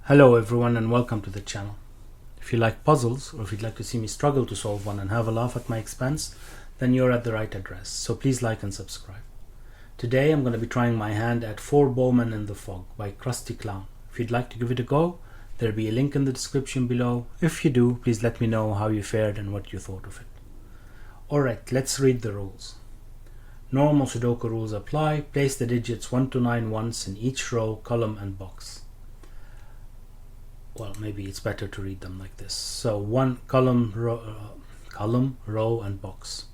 Hello everyone and welcome to the channel. If you like puzzles or if you'd like to see me struggle to solve one and have a laugh at my expense, then you're at the right address, so please like and subscribe. Today I'm going to be trying my hand at 4 Bowmen in the Fog by Krusti Clawn. If you'd like to give it a go, there'll be a link in the description below. If you do, please let me know how you fared and what you thought of it. Alright, let's read the rules. Normal Sudoku rules apply. Place the digits 1 to 9 once in each row, column and box. Well, maybe it's better to read them like this. So one column, row and box.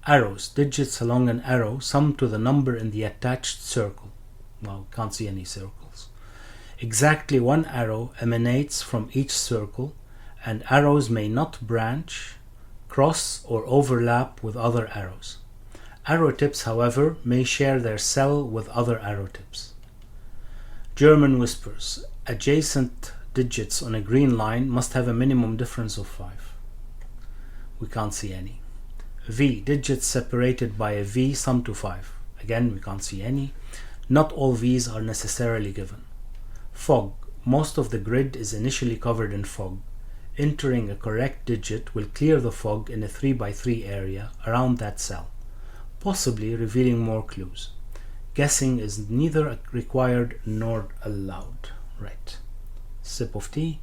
Arrows, digits along an arrow sum to the number in the attached circle. Well, can't see any circles. Exactly one arrow emanates from each circle, and arrows may not branch, cross or overlap with other arrows. Arrow tips, however, may share their cell with other arrow tips. German whispers. Adjacent digits on a green line must have a minimum difference of 5. We can't see any. V, digits separated by a V sum to 5. Again, we can't see any. Not all V's are necessarily given. Fog, most of the grid is initially covered in fog. Entering a correct digit will clear the fog in a 3x3 area around that cell, possibly revealing more clues. Guessing is neither required nor allowed. Right. Sip of tea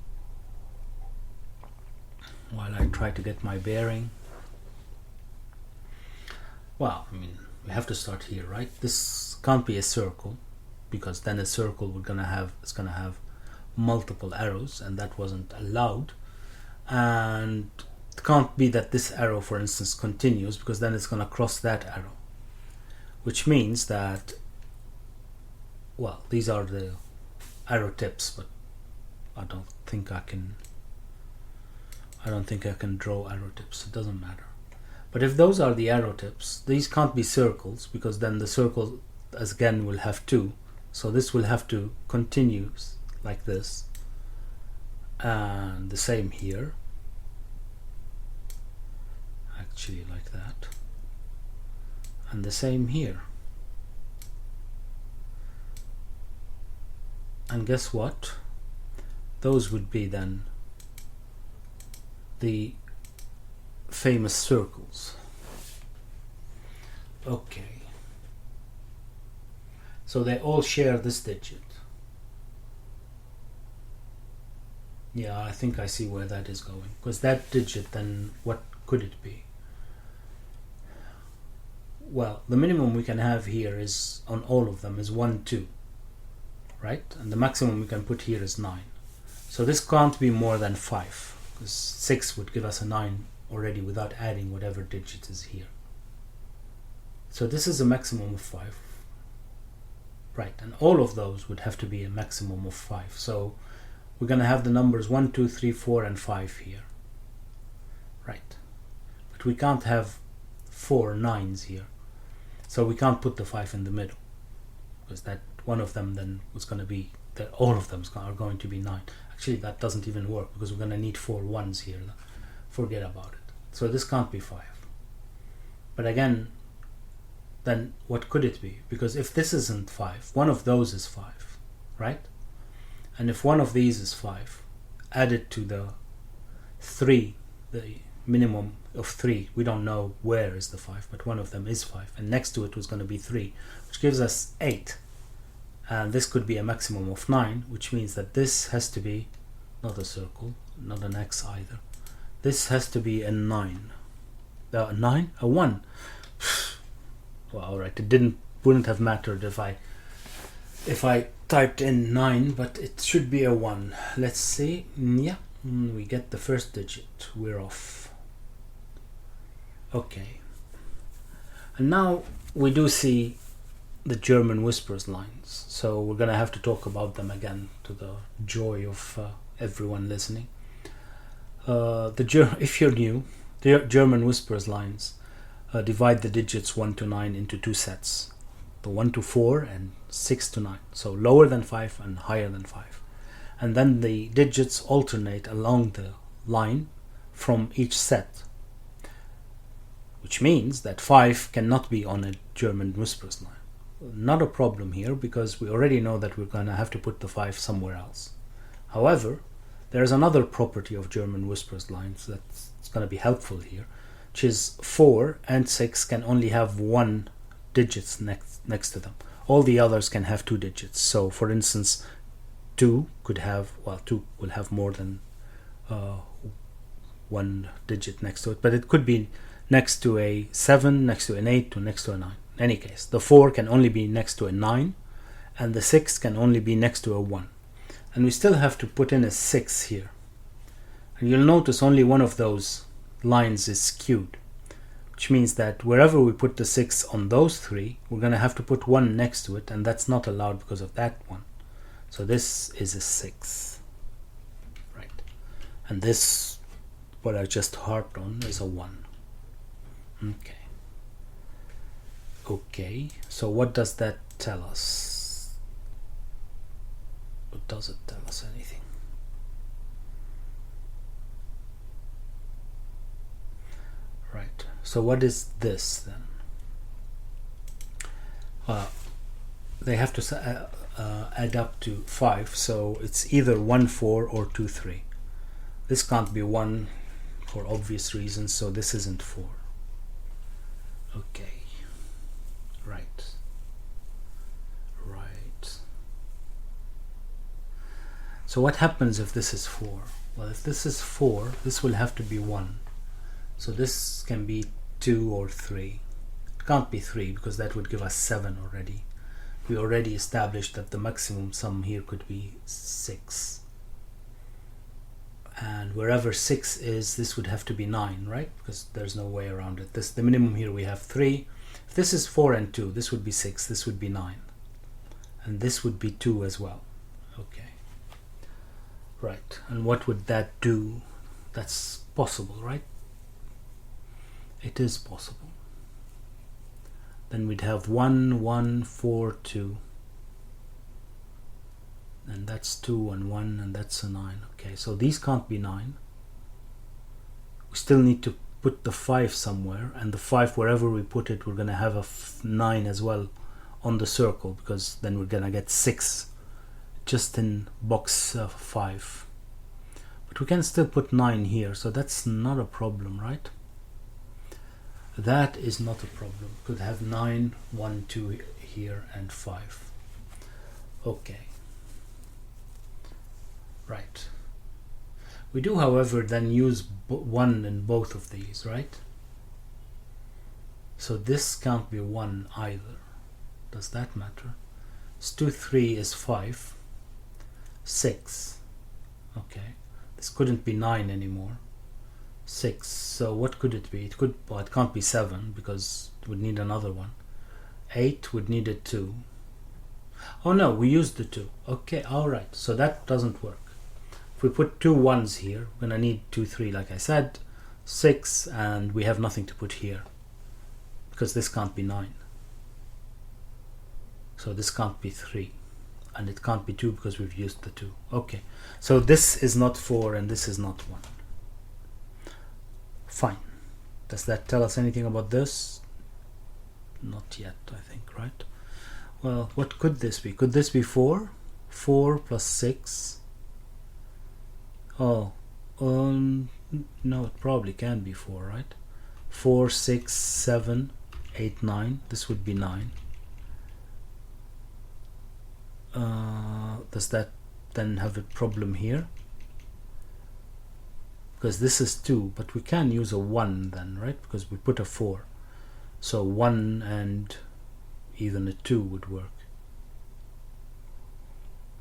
while I try to get my bearing. Well, we have to start here, right? This can't be a circle, because then a circle is gonna have multiple arrows, and that wasn't allowed. And it can't be that this arrow, for instance, continues, because then it's gonna cross that arrow, which means that, well, these are the arrow tips, but I don't think I can draw arrow tips. It doesn't matter. But if those are the arrow tips, these can't be circles, because then the circle again will have 2. So this will have to continue like this, and the same here, actually like that, and the same here. And guess what? Those would be then the famous circles. Okay. So they all share this digit. Yeah, I think I see where that is going. Because that digit, then what could it be? Well, the minimum we can have here is, on all of them, is 1, 2. Right? And the maximum we can put here is 9. So this can't be more than 5, because 6 would give us a 9 already without adding whatever digit is here. So this is a maximum of 5. Right, and all of those would have to be a maximum of 5. So we're going to have the numbers 1, 2, 3, 4, and 5 here. Right. But we can't have 4 9s here. So we can't put the 5 in the middle, because that one of them then was going to be, that all of them are going to be 9. Actually, that doesn't even work, because we're going to need 4 1s here. Forget about it. So this can't be 5. But again, then what could it be? Because if this isn't 5, one of those is 5, right? And if one of these is 5, added to the 3, the minimum of 3, we don't know where is the 5, but one of them is 5, and next to it was going to be 3, which gives us 8. And this could be a maximum of 9, which means that this has to be not a circle, not an X either. This has to be a 9. A 9? A 1. Well, alright, it wouldn't have mattered if I typed in 9, but it should be a 1. Let's see. Yeah, we get the first digit. We're off. Okay. And now we do see the German whispers lines, so we're gonna have to talk about them again, to the joy of everyone listening. If you're new, the German whispers lines divide the digits 1 to 9 into 2 sets, the 1 to 4 and 6 to 9, so lower than 5 and higher than 5, and then the digits alternate along the line from each set, which means that 5 cannot be on a German whispers line. Not a problem here, because we already know that we're going to have to put the 5 somewhere else. However, there's another property of German whispers lines that's going to be helpful here, which is 4 and 6 can only have 1 digits next to them. All the others can have 2 digits. So for instance, 2 could have, well, 2 will have more than 1 digit next to it, but it could be next to a 7, next to an 8, or next to a 9. In any case, the 4 can only be next to a 9, and the 6 can only be next to a 1. And we still have to put in a 6 here. And you'll notice only one of those lines is skewed, which means that wherever we put the 6 on those 3, we're going to have to put 1 next to it, and that's not allowed because of that one. So this is a 6. Right. And this, what I just harped on, is a 1. Okay. Okay, so what does that tell us? Or does it tell us anything? Right, so what is this then? They have to add up to 5, so it's either 1, 4 or 2, 3. This can't be 1 for obvious reasons, so this isn't 4. Okay, right. So what happens if this is 4? Well, if this is 4, this will have to be 1. So this can be 2 or 3. It can't be 3 because that would give us 7 already. We already established that the maximum sum here could be 6. And wherever 6 is, this would have to be 9, right? Because there's no way around it. The minimum here we have 3. If this is 4 and 2, this would be 6, this would be 9. And this would be 2 as well. Okay. Right, and what would that do? That's possible, right? It is possible. Then we'd have 1, 1, 4, 2. And that's 2 and 1, and that's a 9. Okay, so these can't be 9. We still need to put the 5 somewhere, and the 5, wherever we put it, we're going to have a 9 as well on the circle, because then we're going to get 6 just in box 5. But we can still put 9 here, so that's not a problem, right? That is not a problem. Could have 9, 1, 2 here, and 5. Okay. Right. We do, however, then use 1 in both of these, right? So this can't be 1 either. Does that matter? It's 2, 3 is 5. 6. Okay. This couldn't be 9 anymore. 6. So what could it be? It could, well, it can't be 7 because it would need another one. 8 would need a 2. Oh no, we used the 2. Okay, alright. So that doesn't work. If we put 2 1s here, we're gonna need 2, 3, like I said. 6, and we have nothing to put here because this can't be 9. So this can't be 3. And it can't be 2 because we've used the 2. Okay, so this is not 4 and this is not 1. Fine. Does that tell us anything about this? Not yet, I think, right? Well, what could this be? Could this be 4? 4 plus 6? Oh, no, it probably can be 4, right? 4, 6, 7, 8, 9. This would be 9. Does that then have a problem here? Because this is 2, but we can use a 1 then, right? Because we put a 4. So 1 and even a 2 would work.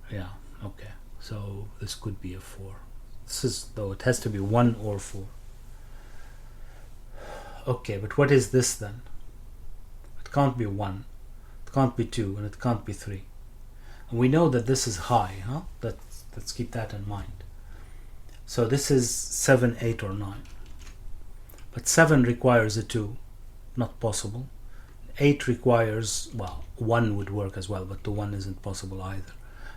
Yeah, okay. So this could be a 4. This is, though, it has to be 1 or 4. Okay, but what is this then? It can't be 1. It can't be 2, and it can't be 3. And we know that this is high, huh? Let's keep that in mind. So this is 7, 8, or 9. But 7 requires a 2. Not possible. 8 requires, well, 1 would work as well, but the 1 isn't possible either.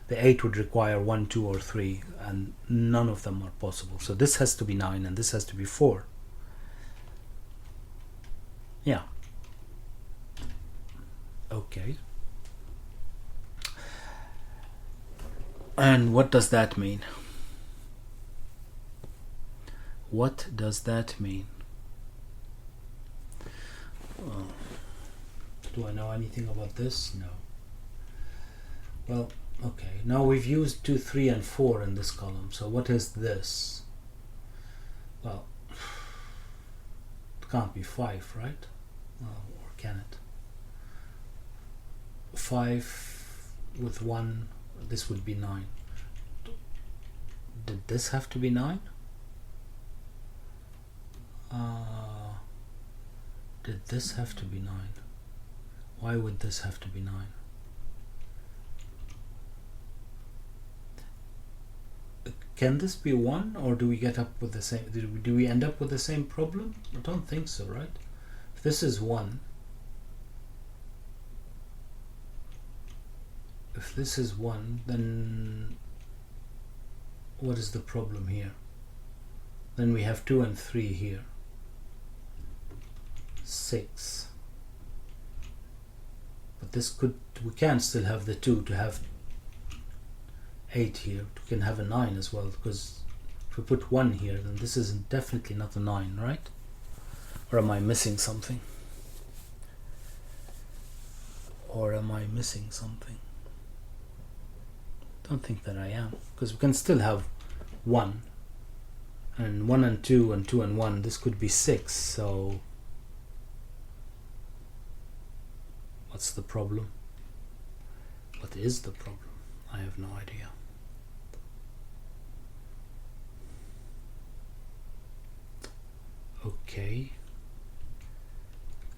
The 8 would require 1, 2, or 3, and none of them are possible. So this has to be 9, and this has to be 4. Yeah. Okay. And what does that mean? What does that mean? Do I know anything about this? No. Well, okay. Now we've used 2, 3, and 4 in this column. So what is this? Well, it can't be 5, right? Or can it? 5 with 1, this would be 9. Did this have to be 9? Did this have to be 9? Why would this have to be 9? Can this be 1, or do we get up with the same? Do we end up with the same problem? I don't think so, right? If this is 1, if this is 1, then what is the problem here? Then we have 2 and 3 here. 6. But this could, we can still have the 2 to have 8 here. We can have a 9 as well, because if we put 1 here, then this is definitely not a 9, right? Or am I missing something? Or am I missing something? Don't think that I am, because we can still have 1 and 1 and 2 and 2 and 1. This could be 6. So what's the problem? What is the problem? I have no idea. Okay,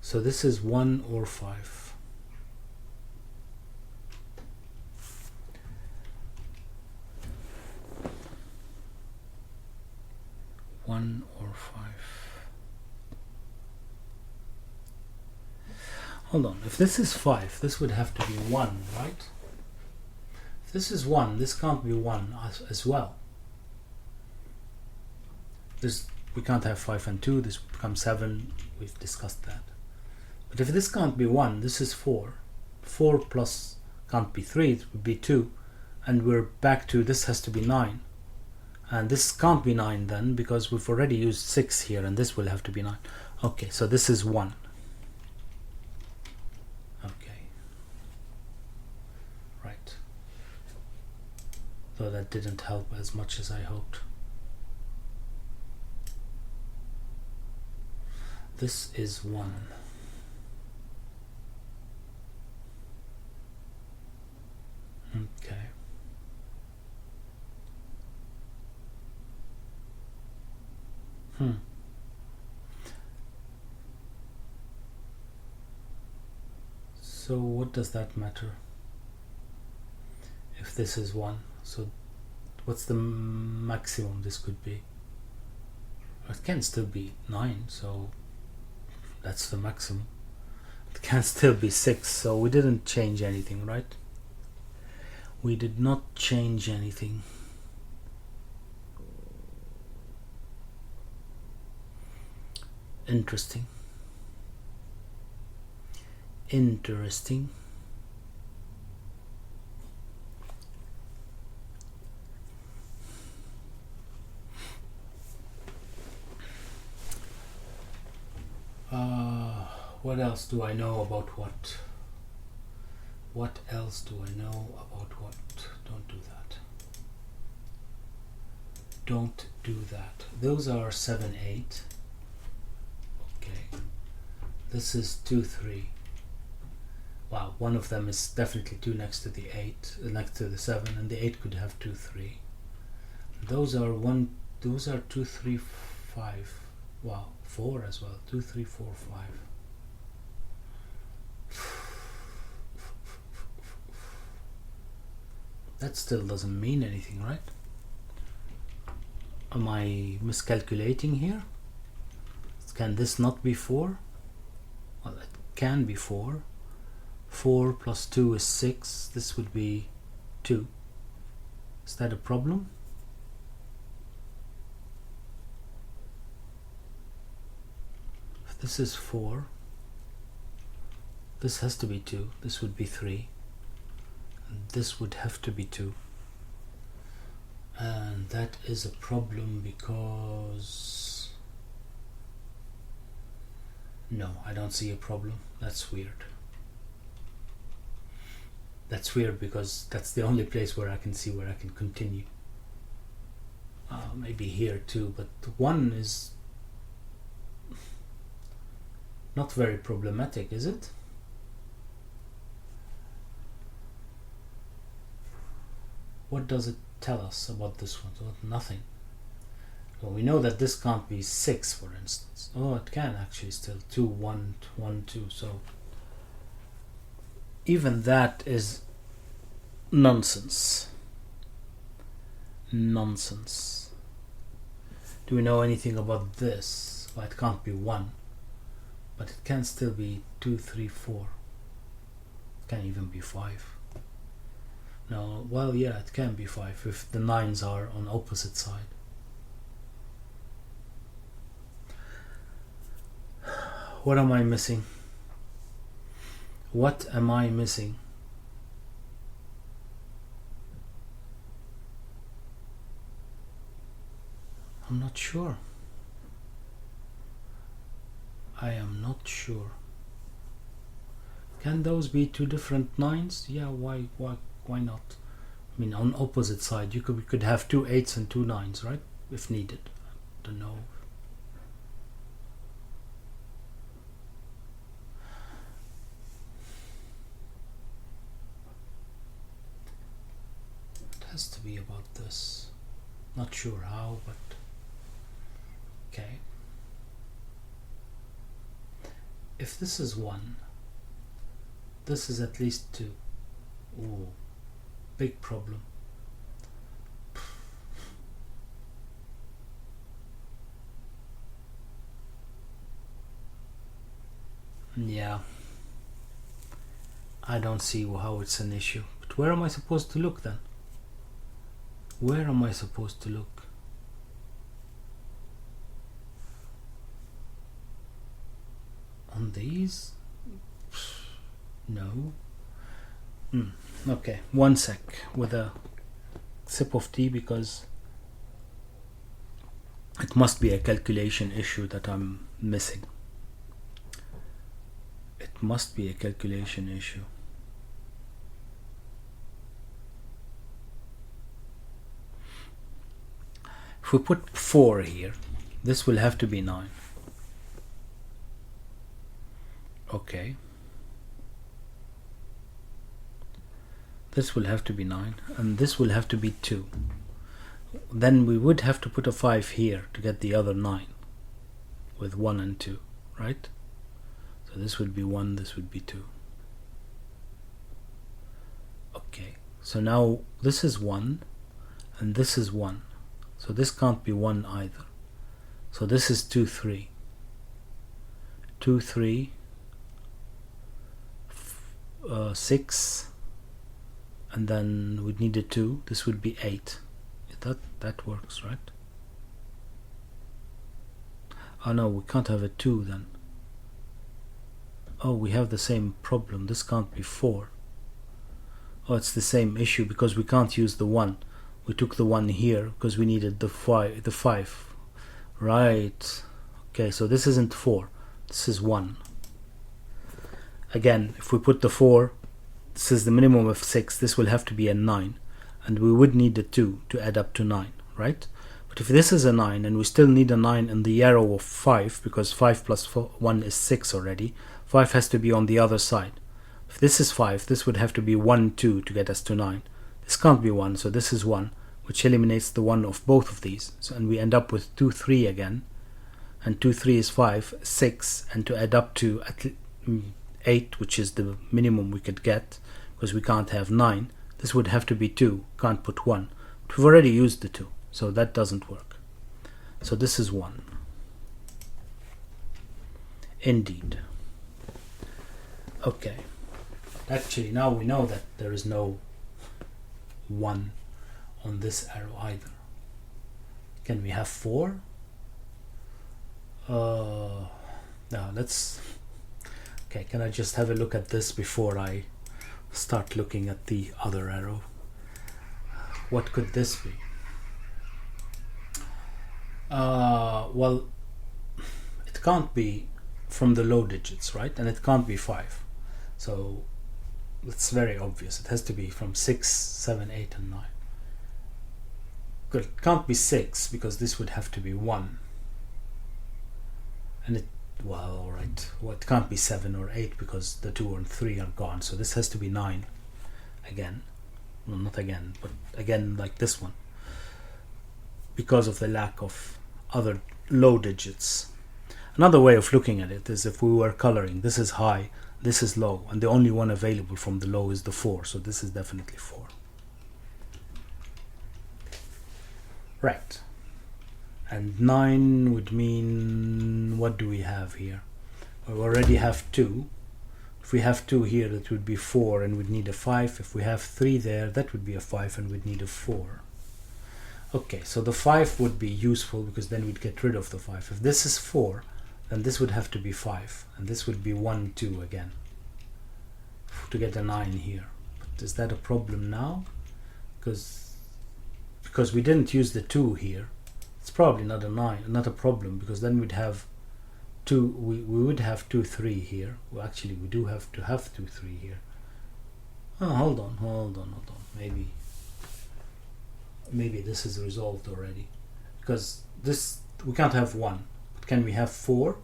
so this is 1 or 5. One or 5. Hold on, if this is 5, this would have to be 1, right? If this is 1, this can't be 1 as well. We can't have 5 and 2, this becomes 7, we've discussed that. But if this can't be 1, this is 4. 4 plus can't be 3, it would be 2. And we're back to, this has to be 9. And this can't be 9 then, because we've already used 6 here, and this will have to be 9. Okay, so this is 1. Okay. Right. Though that didn't help as much as I hoped. This is 1. Okay. So what does that matter? If this is 1, so what's the maximum this could be? It can still be 9, so that's the maximum. It can still be 6, so we didn't change anything, right? We did not change anything. Interesting. Interesting. What else do I know about what? What else do I know about what? Don't do that. Don't do that. Those are 7, 8. Okay. This is 2, 3. Wow, one of them is definitely 2 next to the 8, next to the 7, and the 8 could have 2, 3. Those are 2, 3, 5. Wow, 4 as well. 2, 3, 4, 5. That still doesn't mean anything, right? Am I miscalculating here? Can this not be 4? Well, it can be 4. 4 plus 2 is 6. This would be 2. Is that a problem? If this is 4, this has to be 2. This would be 3. And this would have to be 2. And that is a problem because No, I don't see a problem. That's weird. That's weird because that's the only place where I can see where I can continue. Maybe here too, but 1 is not very problematic, is it? What does it tell us about this one? So nothing. Well, we know that this can't be 6, for instance. Oh, it can actually still. 2, 1, 1, 2. So even that is nonsense. Nonsense. Do we know anything about this? Well, it can't be 1. But it can still be 2, 3, 4. It can even be 5. No, well, yeah, it can be 5 if the 9s are on opposite side. What am I missing? What am I missing? I'm not sure. I am not sure. Can those be 2 different 9s? Yeah, why not? I mean, on opposite side, we could have 2 8s and 2 9s, right? If needed. I don't know. It has to be about this. Not sure how, but okay. If this is 1, this is at least 2. Ooh, big problem. Yeah, I don't see how it's an issue. But where am I supposed to look then? Where am I supposed to look? On these? No. Okay, 1 sec with a sip of tea because it must be a calculation issue that I'm missing. It must be a calculation issue. If we put 4 here, this will have to be 9. Okay. This will have to be 9, and this will have to be 2. Then we would have to put a 5 here to get the other 9 with 1 and 2, right? So this would be 1, this would be 2. Okay, so now this is 1 and this is 1. So this can't be 1 either. So this is 2, 3. 2, 3, 6, and then we'd need a 2. This would be 8. That works, right? Oh no, we can't have a 2 then. Oh, we have the same problem. This can't be 4. Oh, it's the same issue because we can't use the 1. We took the 1 here because we needed the 5. Right. Okay, so this isn't 4. This is 1. Again, if we put the 4, this is the minimum of 6. This will have to be a 9. And we would need a 2 to add up to 9, right? But if this is a 9 and we still need a 9 in the arrow of 5, because 5 plus 1 is 6 already, 5 has to be on the other side. If this is 5, this would have to be 1, 2 to get us to 9. This can't be 1, so this is 1, which eliminates the 1 of both of these. So, and we end up with 2, 3 again. And 2, 3 is 5, 6, and to add up to 8, which is the minimum we could get, because we can't have 9, this would have to be 2, can't put 1. But we've already used the 2, so that doesn't work. So this is 1. Indeed. Okay. Actually, now we know that there is no 1 on this arrow either. Can we have 4? No, let's... Okay, can I just have a look at this before I start looking at the other arrow? What could this be? Well, it can't be from the low digits, right? And it can't be 5. So it's very obvious. It has to be from 6, 7, 8, and 9. Good. It can't be 6 because this would have to be 1. And it, well, alright. Well, it can't be 7 or 8 because the 2 and 3 are gone. So this has to be 9 again. Well, not again, but again like this one. Because of the lack of other low digits. Another way of looking at it is if we were coloring, this is high, this is low, and the only one available from the low is the 4, so this is definitely 4. Right. And 9 would mean, what do we have here? We already have 2. If we have 2 here, that would be 4 and we'd need a 5. If we have 3 there, that would be a 5 and we'd need a 4. Okay, so the 5 would be useful because then we'd get rid of the 5. If this is 4, then this would have to be 5, and this would be 1, 2 again to get a 9 here. But is that a problem now? Because we didn't use the 2 here, it's probably not a 9, not a problem, because then we'd have 2. We would have 2, 3 here. Well, actually, we do have to have 2, 3 here. Oh, hold on. Maybe this is resolved already, because this we can't have 1. Can we have 4?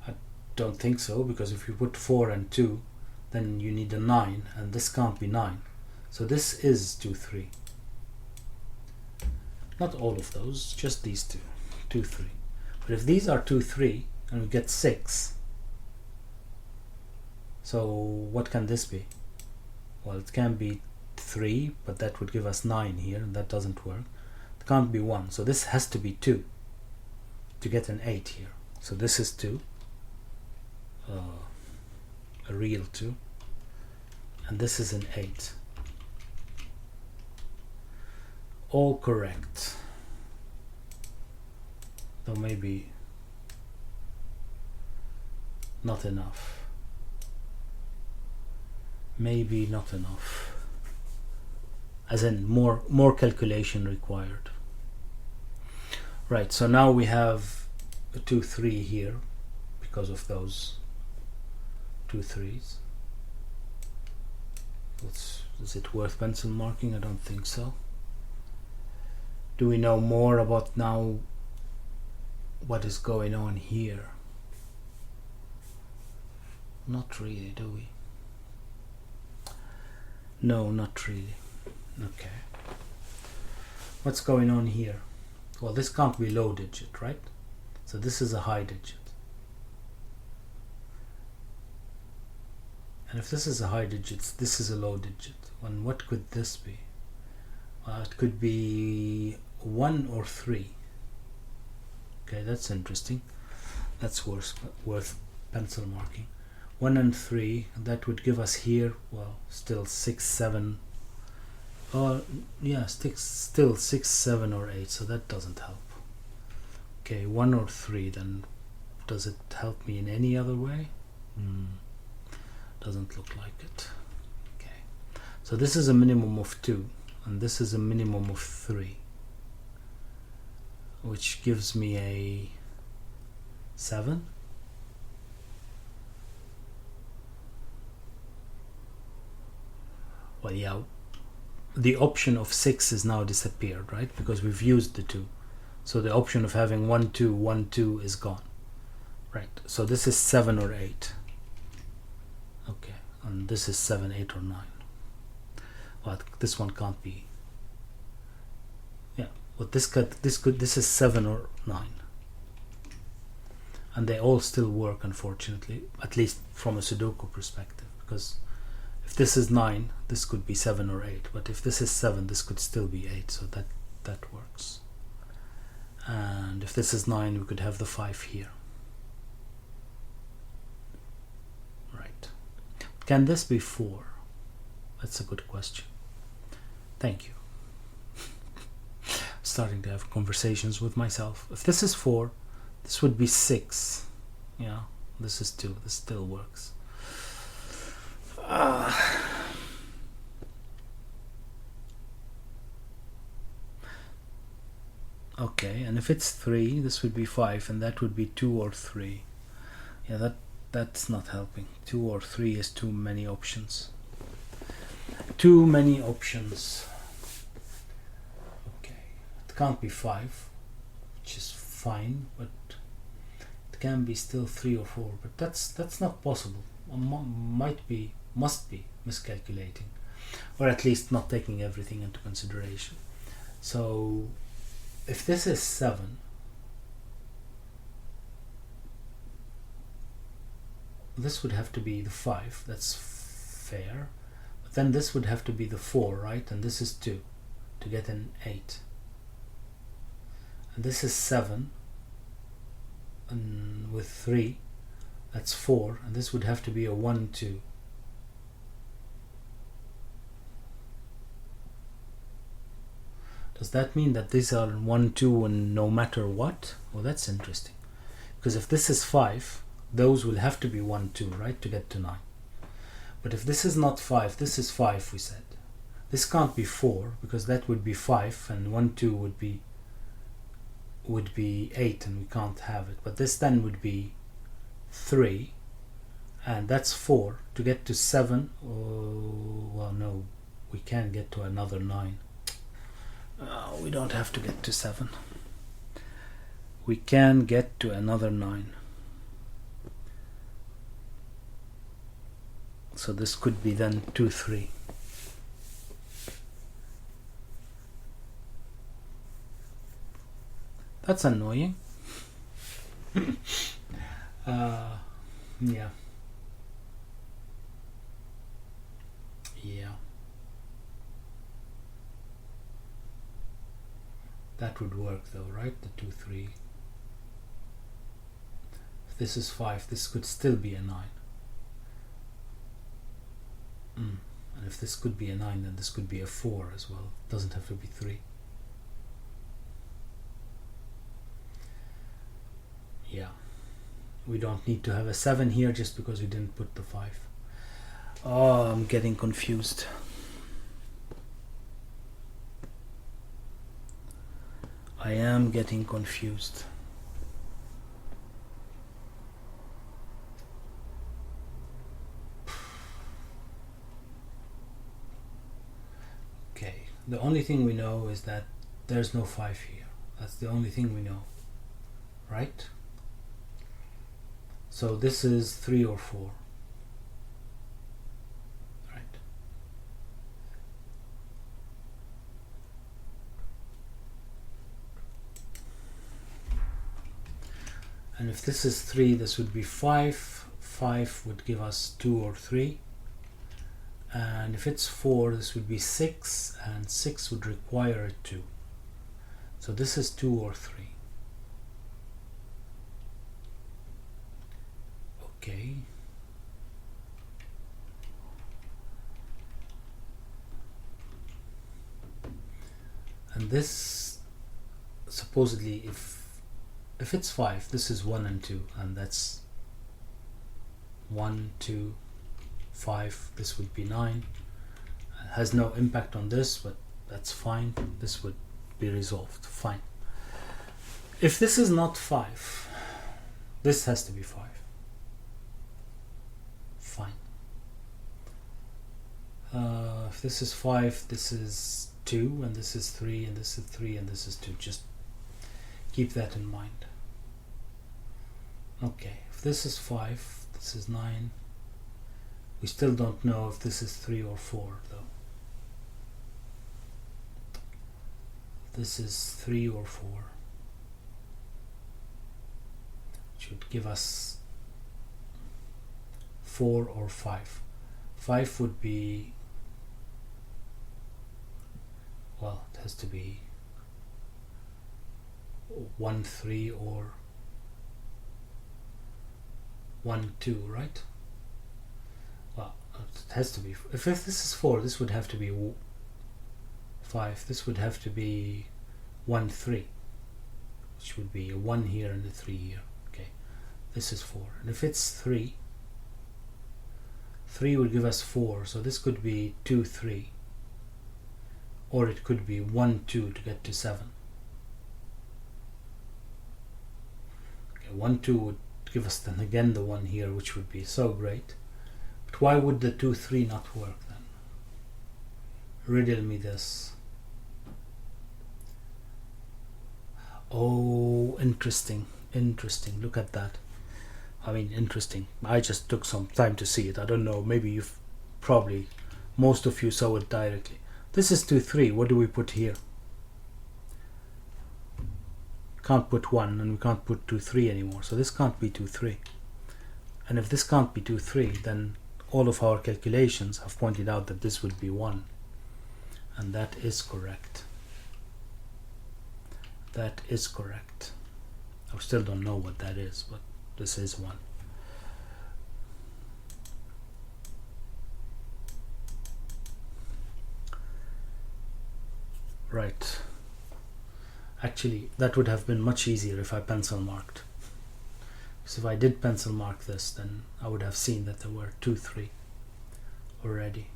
I don't think so, because if you put 4 and 2, then you need a 9, and this can't be 9. So this is 2, 3. Not all of those, just these two. 2, 3. But if these are 2, 3, and we get 6, so what can this be? Well, it can be 3, but that would give us 9 here, and that doesn't work. It can't be 1, so this has to be 2. To get an 8 here. So this is 2, a real 2, and this is an 8. All correct, though maybe not enough. Maybe not enough, as in more calculation required. Right, so now we have a 2, 3 here because of those 2, 3s. Is it worth pencil marking? I don't think so. Do we know more about now what is going on here? Not really, do we? No, not really. Okay. What's going on here? Well, this can't be low digit, right? So this is a high digit. And if this is a high digit, this is a low digit. And what could this be? It could be 1 or 3. Okay, that's interesting. That's worth pencil marking. 1 and 3, that would give us here, well, still 6, 7. Yeah, still 6, 7, or 8, so that doesn't help. Okay, 1 or 3, then does it help me in any other way? Doesn't look like it. Okay, so this is a minimum of 2, and this is a minimum of 3, which gives me a 7. Well, yeah, the option of 6 is now disappeared, right? Because we've used the 2. So the option of having 1, 2, 1, 2 is gone. Right, so this is 7 or 8. Okay, and this is 7, 8, or 9. Well, this one can't be. Yeah, but this is 7 or 9. And they all still work, unfortunately, at least from a Sudoku perspective, because if this is 9, this could be 7 or 8, but if this is 7, this could still be 8, so that works. And if this is 9, we could have the 5 here. Right. Can this be 4? That's a good question. Thank you. Starting to have conversations with myself. If this is 4, this would be 6. Yeah, this is 2. This still works. Okay, and if it's 3, this would be 5, and that would be 2 or 3. Yeah, that's not helping. 2 or 3 is too many options. Too many options. Okay, it can't be 5, which is fine, but it can be still 3 or 4, but that's not possible. Must be miscalculating, or at least not taking everything into consideration. So if this is 7, this would have to be the 5, that's fair, but then this would have to be the 4, right? And this is 2 to get an 8, and this is 7, and with 3 that's 4, and this would have to be a 1, 2. Does that mean that these are 1, 2 and no matter what? Well, that's interesting, because if this is 5, those will have to be 1, 2, right, to get to 9. But if this is not 5, this is 5, we said. This can't be 4, because that would be 5, and 1, 2 would be 8, and we can't have it. But this then would be 3, and that's 4. To get to 7, oh, well, no, we can get to another 9. We don't have to get to 7. We can get to another 9. So this could be then 2, 3. That's annoying. Yeah. Yeah. That would work though, right? The 2, 3. If this is 5, this could still be a 9. And if this could be a 9, then this could be a 4 as well. It doesn't have to be 3. Yeah. We don't need to have a 7 here just because we didn't put the 5. Oh, I'm getting confused. I am getting confused. Okay, the only thing we know is that there's no 5 here. That's the only thing we know, right? So this is 3 or 4. Right. And if this is 3, this would be 5. 5 would give us 2 or 3. And if it's 4, this would be 6, and 6 would require a 2. So this is 2 or 3. Okay. And this, supposedly, if it's 5, this is 1 and 2, and that's 1, 2, 5. This would be 9. It has no impact on this, but that's fine. This would be resolved. Fine. If this is not 5, this has to be 5. Fine. If this is 5, this is 2, and this is 3, and this is 3, and this is 2. Just keep that in mind. Okay, if this is 5, this is 9. We still don't know if this is 3 or 4 though. This is 3 or 4, which would give us 4 or 5. 5 would be, well, it has to be 1, 3 or 1, 2, right? Well, it has to be. If this is 4, this would have to be 5. This would have to be 1, 3, which would be a 1 here and a 3 here. Okay, this is 4. And if it's 3, 3 would give us 4. So this could be 2, 3, or it could be 1, 2 to get to 7. Okay, 1, 2 would give us then again the 1 here, which would be so great. But why would the 2, 3 not work then? Riddle me this. Oh, interesting. Interesting. Look at that. I mean, interesting. I just took some time to see it. I don't know. Maybe you've probably, most of you saw it directly. This is 2, 3. What do we put here? Can't put 1, and we can't put 2, 3 anymore. So this can't be 2, 3. And if this can't be 2, 3, then all of our calculations have pointed out that this would be 1. And that is correct. That is correct. I still don't know what that is, but this is 1. Right. Actually, that would have been much easier if I pencil marked. Because if I did pencil mark this, then I would have seen that there were 2, 3 already.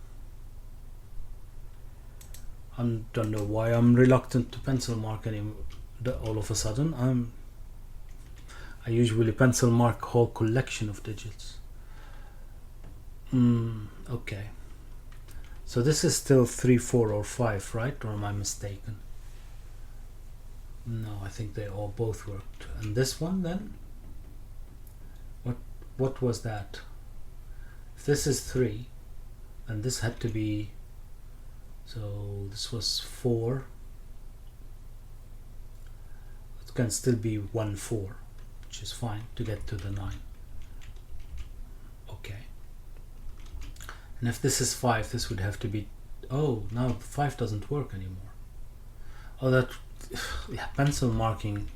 I don't know why I'm reluctant to pencil mark anymore. All of a sudden, I usually pencil mark a whole collection of digits. Okay. So this is still 3, 4, or 5, right? Or am I mistaken? No, I think they all both worked. And this one then? What was that? If this is 3, and this had to be, so this was 4. It can still be 1, 4, which is fine to get to the 9. Okay. And if this is 5, this would have to be, oh, now 5 doesn't work anymore. Oh, that, yeah, pencil marking.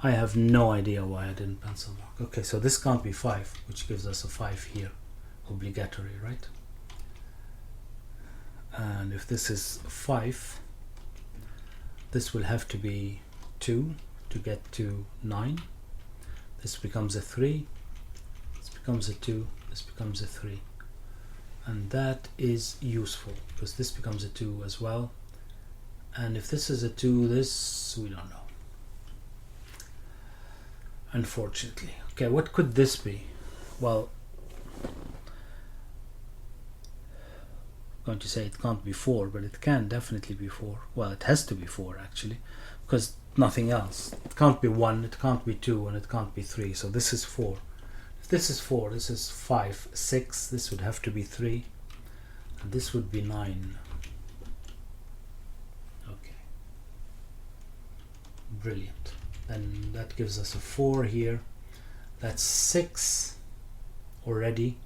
I have no idea why I didn't pencil mark. Okay, so this can't be 5, which gives us a 5 here. Obligatory, right? And if this is 5, this will have to be 2 to get to 9. This becomes a 3. This becomes a 2. This becomes a 3. And that is useful because this becomes a 2 as well. And if this is a 2, this we don't know. Unfortunately. Okay, what could this be? Well, I'm going to say it can't be 4, but it can definitely be 4. Well, it has to be 4 actually, because nothing else. It can't be 1, it can't be 2, and it can't be 3. So this is 4. If this is 4, this is 5, 6. This would have to be 3, and this would be 9. Okay. Brilliant. Then that gives us a 4 here. That's 6 already.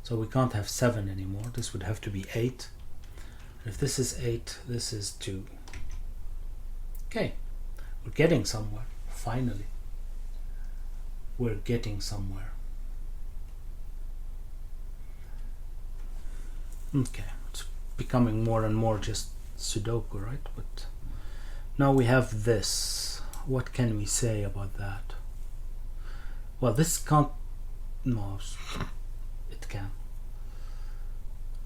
So we can't have 7 anymore. This would have to be 8. And if this is 8, this is 2. Okay. We're getting somewhere. Finally. We're getting somewhere. Okay. It's becoming more and more just Sudoku, right? But now we have this. What can we say about that? Well, this can't. No, it can.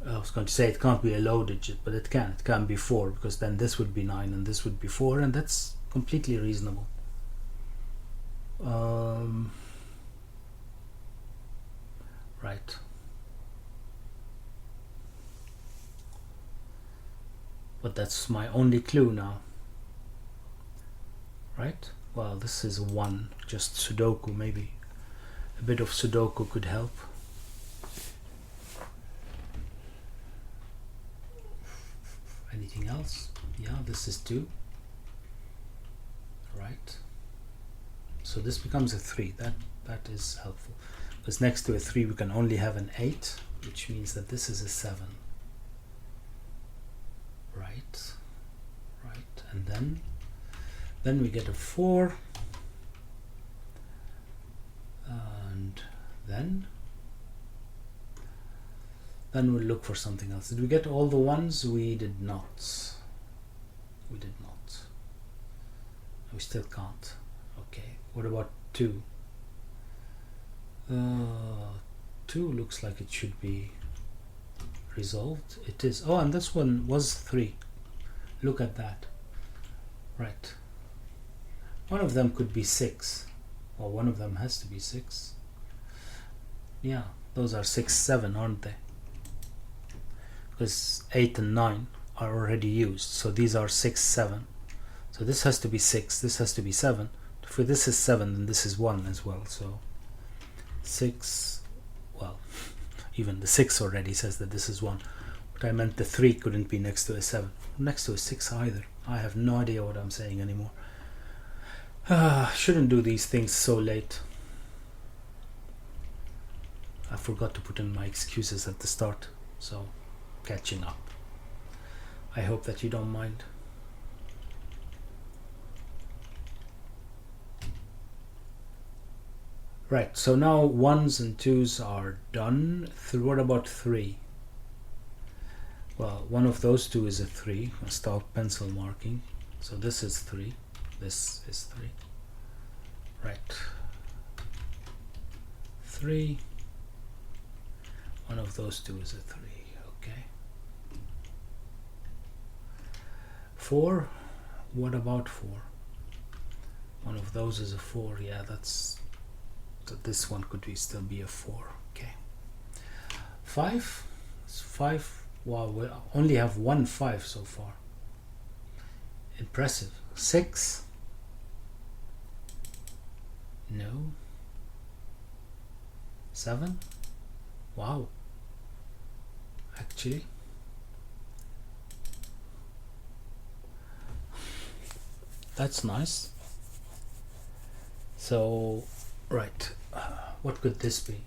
I was going to say it can't be a low digit, but it can. It can be 4 because then this would be 9 and this would be 4, and that's completely reasonable. Right. But that's my only clue now. Right? Well, this is 1, just Sudoku, maybe. A bit of Sudoku could help. Anything else? Yeah, this is 2. Right. So this becomes a 3. That is helpful. Because next to a 3 we can only have an 8, which means that this is a 7. Right. Right. And then we get a 4, and then we'll look for something else. Did we get all the ones? We did not. We did not. We still can't. Okay. What about 2? 2 looks like it should be resolved. It is. Oh, and this one was 3. Look at that. Right. One of them could be 6. Well, one of them has to be 6. Yeah, those are 6, 7, aren't they? Because 8 and 9 are already used, so these are 6, 7. So this has to be 6, this has to be 7. If this is 7, then this is 1 as well. So 6, well, even the 6 already says that this is 1. But I meant the 3 couldn't be next to a 7. Next to a 6 either. I have no idea what I'm saying anymore. Shouldn't do these things so late. I forgot to put in my excuses at the start, so catching up. I hope that you don't mind. Right, so now 1s and 2s are done. What about 3? Well, one of those two is a 3. I'll start pencil marking. So this is 3. This is 3. Right. 3. One of those two is a 3. Okay. 4. What about 4? One of those is a 4. Yeah, that's... So this one could still be a 4. Okay. 5. It's 5. Wow, we only have 1 5 so far. Impressive. 6. No. 7. Wow. Actually. That's nice. So, right. What could this be?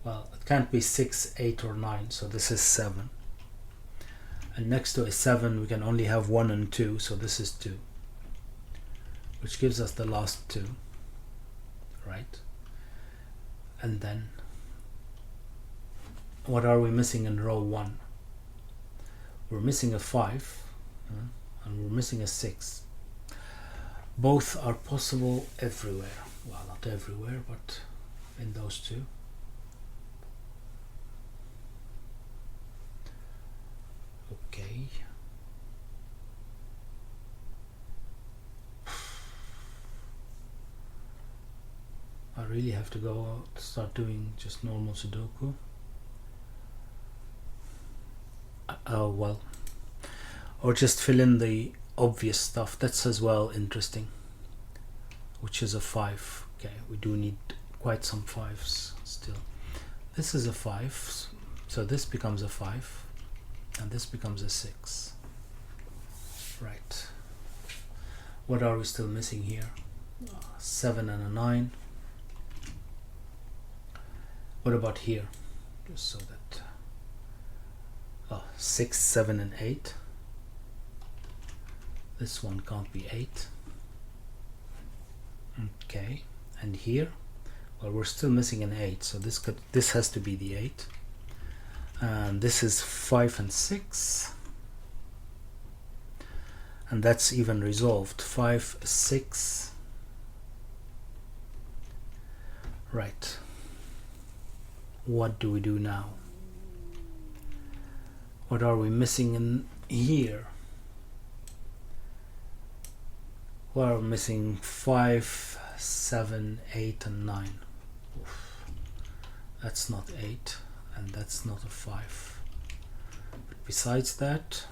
Well, it can't be 6, 8, or 9, so this is 7. And next to a 7, we can only have 1 and 2, so this is 2. Which gives us the last 2. Right? And then, what are we missing in row 1? We're missing a 5, and we're missing a 6. Both are possible everywhere. Well, not everywhere, but in those two. Okay. I really have to go out, start doing just normal Sudoku. Well, or just fill in the obvious stuff. That's as well interesting. Which is a 5. Okay, we do need quite some 5s still. This is a 5, so this becomes a 5, and this becomes a 6. Right. What are we still missing here? 7 and a 9. What about here? Just so that 6, 7, and 8. This one can't be 8. Okay, and here, well, we're still missing an 8, so this has to be the 8. And this is 5 and 6, and that's even resolved. 5, 6. Right. What do we do now? What are we missing in here? We're missing 5, 7, 8, and 9. Oof. That's not 8, and that's not a 5. But besides that,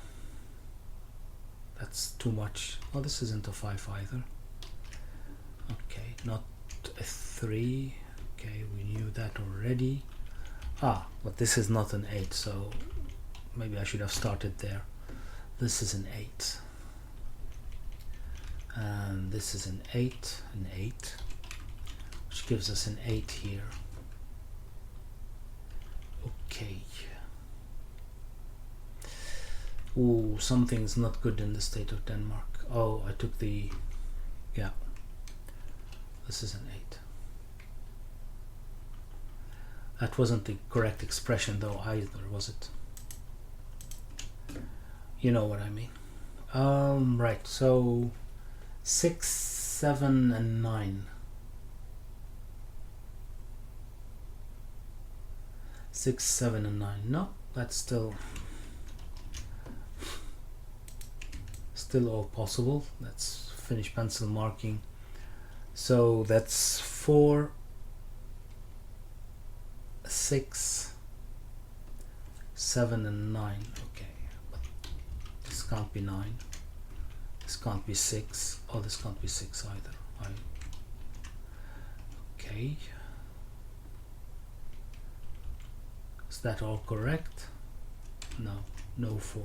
that's too much. Oh, this isn't a 5 either. Okay, not a 3. Okay, we knew that already. But this is not an 8, so maybe I should have started there. This is an 8. And this is an 8, which gives us an 8 here. Okay. Ooh, something's not good in the state of Denmark. Oh, I took the... Yeah. This is an 8. That wasn't the correct expression though either, was it? You know what I mean. Right, so 6, 7, and 9. 6, 7, and 9. No, that's still all possible. Let's finish pencil marking. So that's 4, 6, 7 and 9. Okay, but this can't be 9, this can't be 6. Oh, this can't be 6 either. Okay, is that all correct? No 4.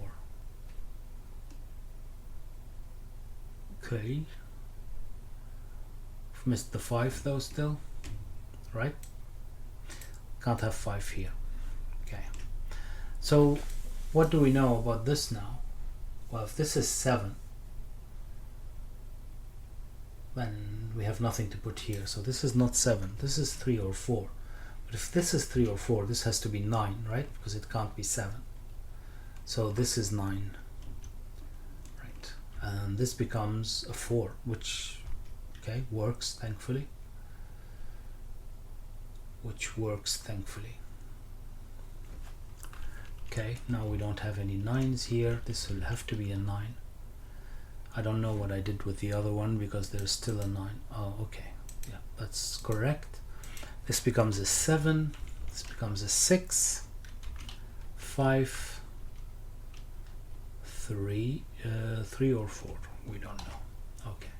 Okay, I've missed the 5 though still, right? Can't have 5 here. Okay, so what do we know about this now? Well, if this is 7, then we have nothing to put here, so this is not 7, this is 3 or 4. But if this is 3 or 4, this has to be 9, right? Because it can't be 7. So this is 9, right? And this becomes a 4, which, okay, works thankfully. Okay, now we don't have any 9s here. This will have to be a 9. I don't know what I did with the other one because there's still a 9. Oh, okay, yeah, that's correct. This becomes a 7, this becomes a 6, 5, 3, 3 or 4, we don't know. Okay,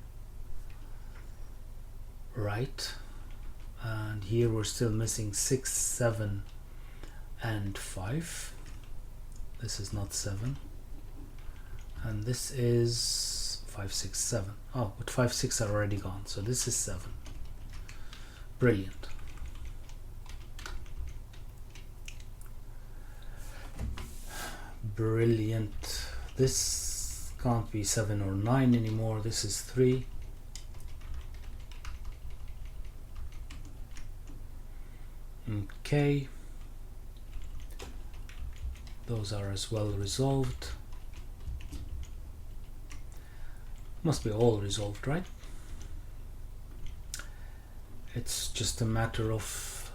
right, and here we're still missing 6, 7 and 5. This is not 7, and this is 5, 6, 7. Oh, but 5, 6 are already gone, so this is 7. Brilliant. Brilliant. This can't be 7 or 9 anymore. This is 3. Okay, those are as well resolved. Must be all resolved, right? It's just a matter of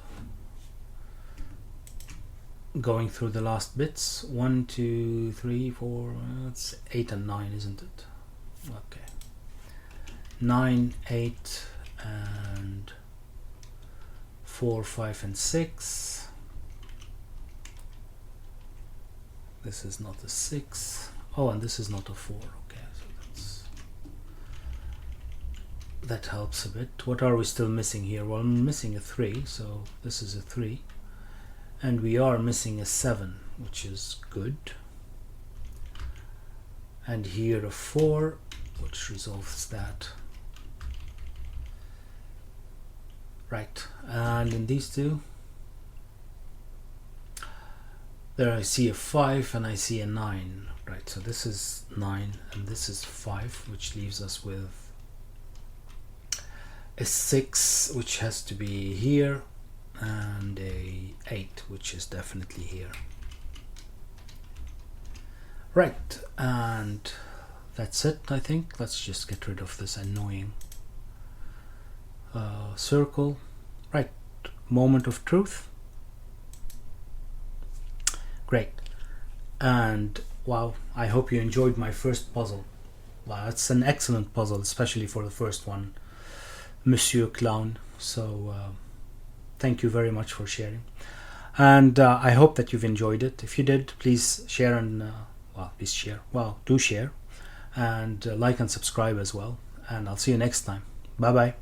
going through the last bits. 1, 2, 3, 4, it's 8 and 9, isn't it? Okay, 9, 8 and 4, 5 and 6. This is not a 6. Oh, and this is not a 4. Okay, so that helps a bit. What are we still missing here? Well, I'm missing a 3, so this is a 3. And we are missing a 7, which is good. And here a 4, which resolves that. Right, and in these two, there I see a 5 and I see a 9. Right, so this is 9 and this is 5, which leaves us with a 6, which has to be here, and a 8, which is definitely here. Right, and that's it, I think. Let's just get rid of this annoying circle. Right, moment of truth. Great. And wow, I hope you enjoyed my first puzzle. Wow, it's an excellent puzzle, especially for the first one, Monsieur Clawn. So thank you very much for sharing, and I hope that you've enjoyed it. If you did, please share and do share, and like and subscribe as well, and I'll see you next time. Bye bye.